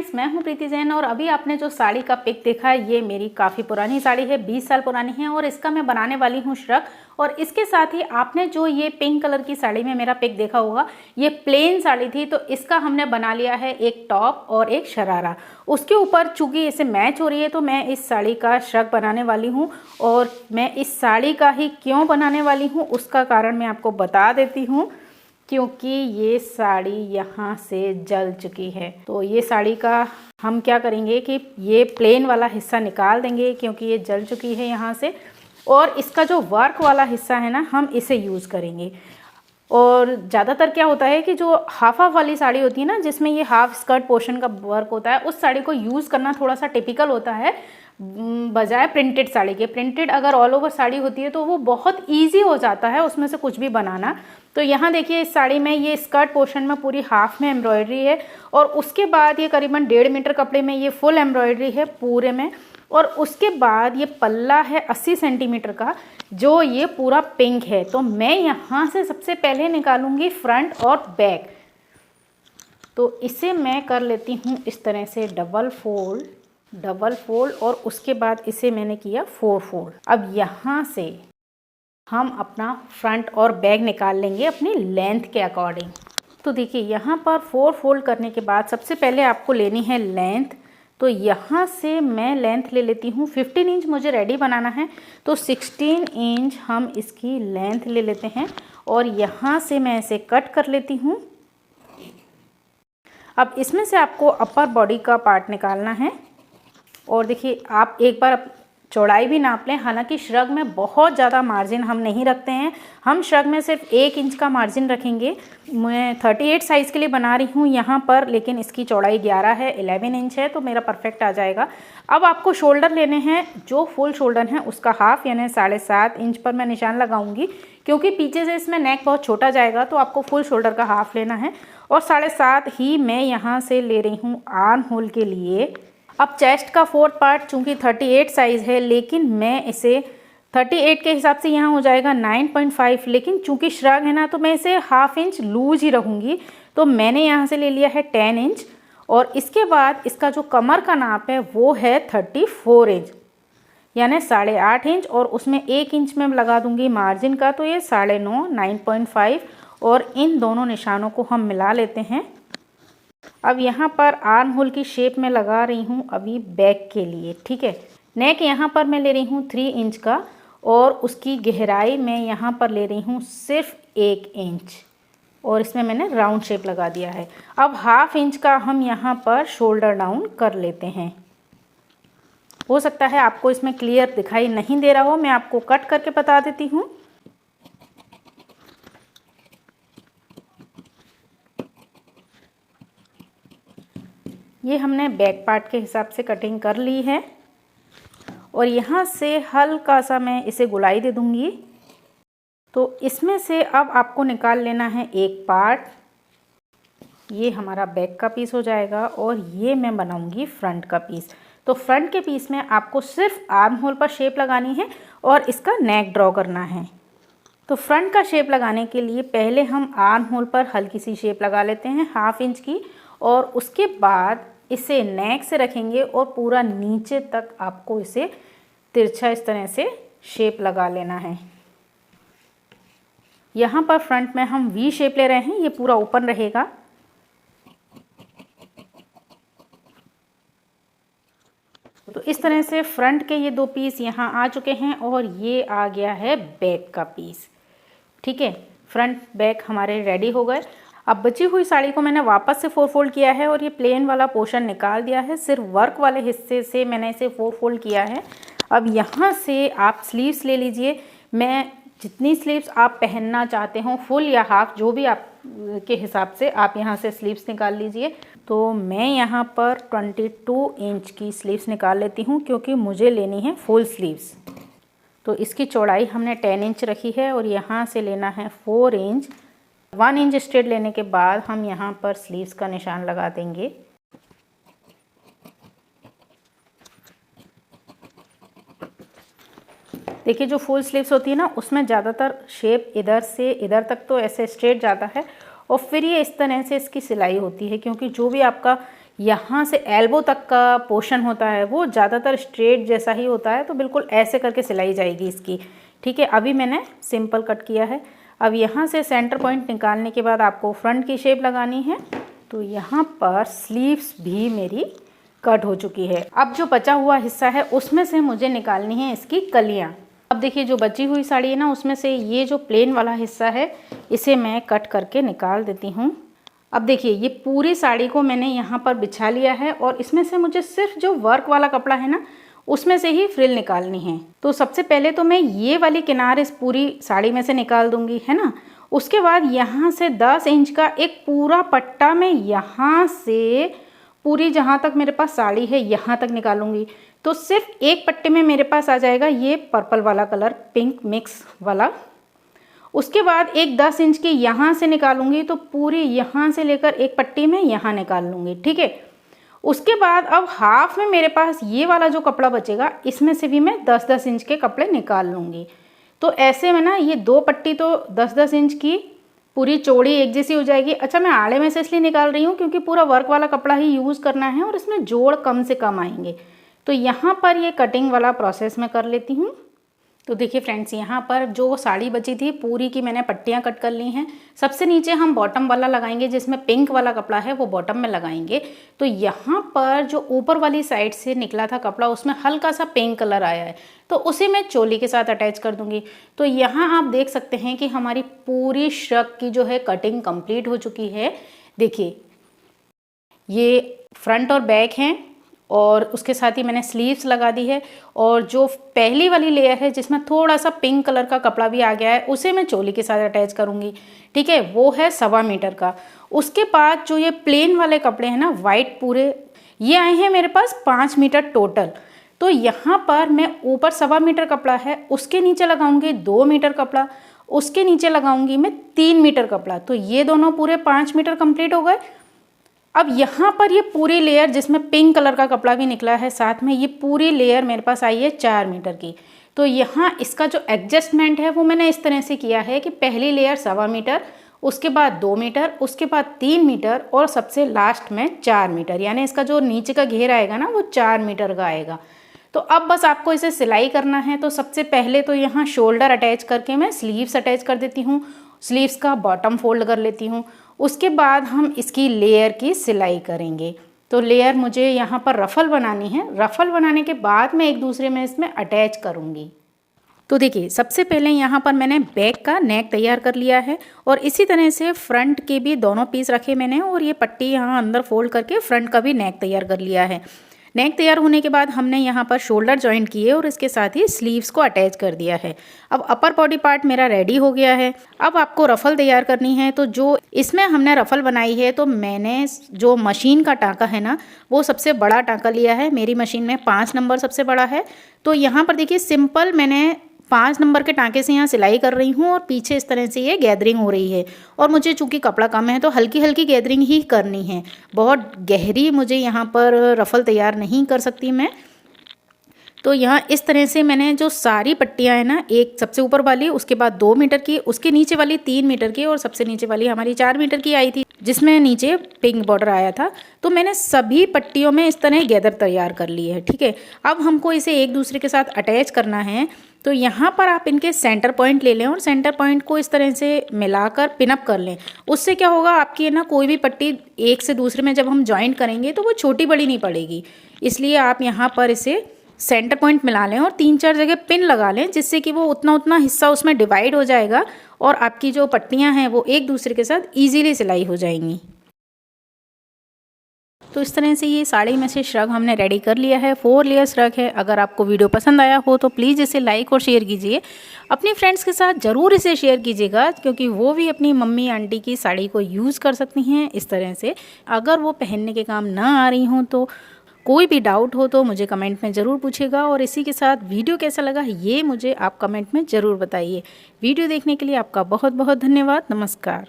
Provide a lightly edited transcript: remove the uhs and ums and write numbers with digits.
Friends, मैं हूं प्रीति जैन और अभी आपने जो साड़ी का पिक देखा है ये मेरी काफ़ी पुरानी साड़ी है, 20 साल पुरानी है और इसका मैं बनाने वाली हूं श्रग। और इसके साथ ही आपने जो ये पिंक कलर की साड़ी में मेरा पिक देखा होगा, ये प्लेन साड़ी थी, तो इसका हमने बना लिया है एक टॉप और एक शरारा। उसके ऊपर चूंकि इसे मैच हो रही है तो मैं इस साड़ी का श्रग बनाने वाली हूँ। और मैं इस साड़ी का ही क्यों बनाने वाली हूँ उसका कारण मैं आपको बता देती हूँ, क्योंकि ये साड़ी यहाँ से जल चुकी है। तो ये साड़ी का हम क्या करेंगे कि ये प्लेन वाला हिस्सा निकाल देंगे क्योंकि ये जल चुकी है यहाँ से, और इसका जो वर्क वाला हिस्सा है ना, हम इसे यूज़ करेंगे। और ज़्यादातर क्या होता है कि जो हाफ वाली साड़ी होती है ना, जिसमें ये हाफ स्कर्ट पोर्शन का वर्क होता है, उस साड़ी को यूज़ करना थोड़ा सा टिपिकल होता है बजाय प्रिंटेड साड़ी के। प्रिंटेड अगर ऑल ओवर साड़ी होती है तो वो बहुत ईजी हो जाता है उसमें से कुछ भी बनाना। तो यहाँ देखिए इस साड़ी में ये स्कर्ट पोर्शन में पूरी हाफ में एम्ब्रॉयडरी है, और उसके बाद ये करीबन 1.5 मीटर कपड़े में ये फुल एम्ब्रॉयडरी है पूरे में। और उसके बाद ये पल्ला है 80 सेंटीमीटर का, जो ये पूरा पिंक है। तो मैं यहाँ से सबसे पहले निकालूंगी फ्रंट और बैक। तो इसे मैं कर लेती हूँ इस तरह से डबल फोल्ड, और उसके बाद इसे मैंने किया 4 फोल्ड। अब यहाँ से हम अपना फ्रंट और बैक निकाल लेंगे अपनी लेंथ के अकॉर्डिंग। तो देखिए यहाँ पर 4 फोल्ड करने के बाद सबसे पहले आपको लेनी है लेंथ। तो यहाँ से मैं लेंथ ले लेती हूँ 15 इंच, मुझे रेडी बनाना है तो 16 इंच हम इसकी लेंथ ले लेते हैं, और यहाँ से मैं इसे कट कर लेती हूँ। अब इसमें से आपको अपर बॉडी का पार्ट निकालना है, और देखिए आप एक बार चौड़ाई भी नाप लें। हालांकि श्रग में बहुत ज़्यादा मार्जिन हम नहीं रखते हैं, हम श्रग में सिर्फ 1 इंच का मार्जिन रखेंगे। मैं 38 साइज़ के लिए बना रही हूँ यहाँ पर, लेकिन इसकी चौड़ाई 11 है, 11 इंच है, तो मेरा परफेक्ट आ जाएगा। अब आपको शोल्डर लेने हैं, जो फुल शोल्डर है उसका हाफ यानी 7.5 इंच पर मैं निशान लगाऊंगी, क्योंकि पीछे से इसमें नेक बहुत छोटा जाएगा, तो आपको फुल शोल्डर का हाफ लेना है। और 7.5 ही मैं यहाँ से ले रही हूँ आर्म होल के लिए। अब चेस्ट का 4th पार्ट चूँकि 38 साइज़ है, लेकिन मैं इसे 38 के हिसाब से यहाँ हो जाएगा 9.5, लेकिन चूँकि श्रग है ना तो मैं इसे हाफ इंच लूज ही रहूँगी। तो मैंने यहाँ से ले लिया है 10 इंच, और इसके बाद इसका जो कमर का नाप है वो है 34 इंच यानी 8.5 इंच, और उसमें 1 इंच में लगा दूँगी मार्जिन का, तो ये 9.5, 9.5, और इन दोनों निशानों को हम मिला लेते हैं। अब यहाँ पर आर्म होल की शेप में लगा रही हूँ अभी बैक के लिए, ठीक है। नेक यहाँ पर मैं ले रही हूँ 3 इंच का, और उसकी गहराई मैं यहाँ पर ले रही हूँ सिर्फ 1 इंच, और इसमें मैंने राउंड शेप लगा दिया है। अब हाफ इंच का हम यहाँ पर शोल्डर डाउन कर लेते हैं। हो सकता है आपको इसमें क्लियर दिखाई नहीं दे रहा हो, मैं आपको कट करके बता देती हूँ। ये हमने बैक पार्ट के हिसाब से कटिंग कर ली है, और यहाँ से हल्का सा मैं इसे गुलाई दे दूँगी। तो इसमें से अब आपको निकाल लेना है एक पार्ट, ये हमारा बैक का पीस हो जाएगा, और ये मैं बनाऊँगी फ्रंट का पीस। तो फ्रंट के पीस में आपको सिर्फ आर्म होल पर शेप लगानी है और इसका नेक ड्रॉ करना है। तो फ्रंट का शेप लगाने के लिए पहले हम आर्म होल पर हल्की सी शेप लगा लेते हैं हाफ इंच की, और उसके बाद इसे नेक से रखेंगे और पूरा नीचे तक आपको इसे तिरछा इस तरह से शेप लगा लेना है। यहाँ पर फ्रंट में हम वी शेप ले रहे हैं, ये पूरा ओपन रहेगा। तो इस तरह से फ्रंट के ये 2 पीस यहाँ आ चुके हैं, और ये आ गया है बैक का पीस, ठीक है। फ्रंट बैक हमारे रेडी हो गए। अब बची हुई साड़ी को मैंने वापस से 4 फोल्ड किया है, और ये प्लेन वाला पोर्शन निकाल दिया है, सिर्फ वर्क वाले हिस्से से मैंने इसे 4 फोल्ड किया है। अब यहाँ से आप स्लीव्स ले लीजिए। मैं जितनी स्लीव्स आप पहनना चाहते हो, फुल या हाफ, जो भी आप के हिसाब से आप यहाँ से स्लीव्स निकाल लीजिए। तो मैं यहाँ पर 22 इंच की स्लीव्स निकाल लेती हूँ, क्योंकि मुझे लेनी है फुल स्लीव्स। तो इसकी चौड़ाई हमने 10 इंच रखी है, और यहाँ से लेना है 4 इंच। 1 इंच स्ट्रेट लेने के बाद हम यहाँ पर स्लीव्स का निशान लगा देंगे। देखिए जो फुल स्लीव्स होती है ना, उसमें ज़्यादातर शेप इधर से इधर तक तो ऐसे स्ट्रेट जाता है, और फिर ये इस तरह से इसकी सिलाई होती है, क्योंकि जो भी आपका यहाँ से एल्बो तक का पोर्शन होता है वो ज़्यादातर स्ट्रेट जैसा ही होता है, तो बिल्कुल ऐसे करके सिलाई जाएगी इसकी। ठीक है, अभी मैंने सिंपल कट किया है। अब यहाँ से सेंटर पॉइंट निकालने के बाद आपको फ्रंट की शेप लगानी है। तो यहाँ पर स्लीव्स भी मेरी कट हो चुकी है। अब जो बचा हुआ हिस्सा है उसमें से मुझे निकालनी है इसकी कलियाँ। अब देखिए जो बची हुई साड़ी है ना, उसमें से ये जो प्लेन वाला हिस्सा है इसे मैं कट करके निकाल देती हूँ। अब देखिए ये पूरी साड़ी को मैंने यहाँ पर बिछा लिया है और इसमें से मुझे सिर्फ जो वर्क वाला कपड़ा है ना उसमें से ही फ्रिल निकालनी है। तो सबसे पहले तो मैं ये वाली किनार इस पूरी साड़ी में से निकाल दूंगी, है ना। उसके बाद यहाँ से 10 इंच का एक पूरा पट्टा मैं यहाँ से पूरी जहाँ तक मेरे पास साड़ी है यहाँ तक निकालूंगी। तो सिर्फ एक पट्टे में मेरे पास आ जाएगा ये पर्पल वाला कलर, पिंक मिक्स वाला। उसके बाद एक 10 इंच की यहाँ से निकालूंगी, तो पूरी यहाँ से लेकर एक पट्टी में यहाँ निकाल लूँगी। ठीक है, उसके बाद अब हाफ में मेरे पास ये वाला जो कपड़ा बचेगा इसमें से भी मैं 10-10 इंच के कपड़े निकाल लूँगी। तो ऐसे में ना ये 2 पट्टी तो 10-10 इंच की पूरी चौड़ी एक जैसी हो जाएगी। अच्छा, मैं आड़े में से इसलिए निकाल रही हूँ क्योंकि पूरा वर्क वाला कपड़ा ही यूज़ करना है और इसमें जोड़ कम से कम आएंगे। तो यहाँ पर ये कटिंग वाला प्रोसेस मैं कर लेती हूँ। तो देखिए फ्रेंड्स, यहाँ पर जो साड़ी बची थी पूरी की मैंने पट्टियाँ कट कर ली हैं। सबसे नीचे हम बॉटम वाला लगाएंगे, जिसमें पिंक वाला कपड़ा है वो बॉटम में लगाएंगे। तो यहाँ पर जो ऊपर वाली साइड से निकला था कपड़ा उसमें हल्का सा पिंक कलर आया है, तो उसे मैं चोली के साथ अटैच कर दूंगी। तो यहाँ आप देख सकते हैं कि हमारी पूरी श्रग की जो है कटिंग कंप्लीट हो चुकी है। देखिए ये फ्रंट और बैक हैं और उसके साथ ही मैंने स्लीव्स लगा दी है। और जो पहली वाली लेयर है जिसमें थोड़ा सा पिंक कलर का कपड़ा भी आ गया है उसे मैं चोली के साथ अटैच करूँगी। ठीक है, वो है 1.25 मीटर का। उसके बाद जो ये प्लेन वाले कपड़े हैं ना वाइट पूरे, ये आए हैं मेरे पास 5 मीटर टोटल। तो यहाँ पर मैं ऊपर 1.25 मीटर कपड़ा है उसके नीचे लगाऊंगी 2 मीटर कपड़ा, उसके नीचे लगाऊंगी मैं 3 मीटर कपड़ा। तो ये दोनों पूरे 5 मीटर कंप्लीट हो गए। अब यहाँ पर ये पूरी लेयर जिसमें पिंक कलर का कपड़ा भी निकला है साथ में, ये पूरी लेयर मेरे पास आई है 4 मीटर की। तो यहाँ इसका जो एडजस्टमेंट है वो मैंने इस तरह से किया है कि पहली लेयर 1.25 मीटर, उसके बाद 2 मीटर, उसके बाद 3 मीटर और सबसे लास्ट में 4 मीटर, यानी इसका जो नीचे का घेर आएगा ना वो 4 मीटर का आएगा। तो अब बस आपको इसे सिलाई करना है। तो सबसे पहले तो यहाँ शोल्डर अटैच करके मैं स्लीव्स अटैच कर देती हूँ, स्लीव्स का बॉटम फोल्ड कर लेती हूँ। उसके बाद हम इसकी लेयर की सिलाई करेंगे। तो लेयर मुझे यहाँ पर रफल बनानी है। रफल बनाने के बाद मैं एक दूसरे में इसमें अटैच करूँगी। तो देखिए सबसे पहले यहाँ पर मैंने बैक का नेक तैयार कर लिया है और इसी तरह से फ्रंट के भी दोनों पीस रखे मैंने और ये पट्टी यहाँ अंदर फोल्ड करके फ्रंट का भी नेक तैयार कर लिया है। नेक तैयार होने के बाद हमने यहाँ पर शोल्डर जॉइंट किए और इसके साथ ही स्लीव्स को अटैच कर दिया है। अब अपर बॉडी पार्ट मेरा रेडी हो गया है। अब आपको रफल तैयार करनी है। तो जो इसमें हमने रफल बनाई है, तो मैंने जो मशीन का टाँका है ना वो सबसे बड़ा टाँका लिया है। मेरी मशीन में 5 नंबर सबसे बड़ा है। तो यहाँ पर देखिए सिंपल मैंने 5 नंबर के टाँके से यहाँ सिलाई कर रही हूँ और पीछे इस तरह से ये गैदरिंग हो रही है। और मुझे चूँकि कपड़ा कम है तो हल्की हल्की गैदरिंग ही करनी है, बहुत गहरी मुझे यहाँ पर रफल तैयार नहीं कर सकती मैं। तो यहाँ इस तरह से मैंने जो सारी पट्टियाँ हैं ना, एक सबसे ऊपर वाली, उसके बाद 2 मीटर की, उसके नीचे वाली 3 मीटर की और सबसे नीचे वाली हमारी 4 मीटर की आई थी जिसमें नीचे पिंक बॉर्डर आया था। तो मैंने सभी पट्टियों में इस तरह गैदर तैयार कर ली है। ठीक है, अब हमको इसे एक दूसरे के साथ अटैच करना है। तो यहाँ पर आप इनके सेंटर पॉइंट ले लें और सेंटर पॉइंट को इस तरह से मिलाकर पिनअप कर लें। उससे क्या होगा, आपकी है ना कोई भी पट्टी एक से दूसरे में जब हम जॉइंट करेंगे तो वो छोटी बड़ी नहीं पड़ेगी। इसलिए आप यहाँ पर इसे सेंटर पॉइंट मिला लें और 3-4 जगह पिन लगा लें, जिससे कि वो उतना हिस्सा उसमें डिवाइड हो जाएगा और आपकी जो पट्टियाँ हैं वो एक दूसरे के साथ ईजीली सिलाई हो जाएंगी। तो इस तरह से ये साड़ी में से श्रग हमने रेडी कर लिया है। 4 लेयर श्रग है। अगर आपको वीडियो पसंद आया हो तो प्लीज़ इसे लाइक और शेयर कीजिए। अपनी फ्रेंड्स के साथ ज़रूर इसे शेयर कीजिएगा, क्योंकि वो भी अपनी मम्मी आंटी की साड़ी को यूज़ कर सकती हैं इस तरह से। अगर वो पहनने के काम ना आ रही हों तो कोई भी डाउट हो तो मुझे कमेंट में ज़रूर पूछेगा। और इसी के साथ वीडियो कैसा लगा ये मुझे आप कमेंट में ज़रूर बताइए। वीडियो देखने के लिए आपका बहुत बहुत धन्यवाद। नमस्कार।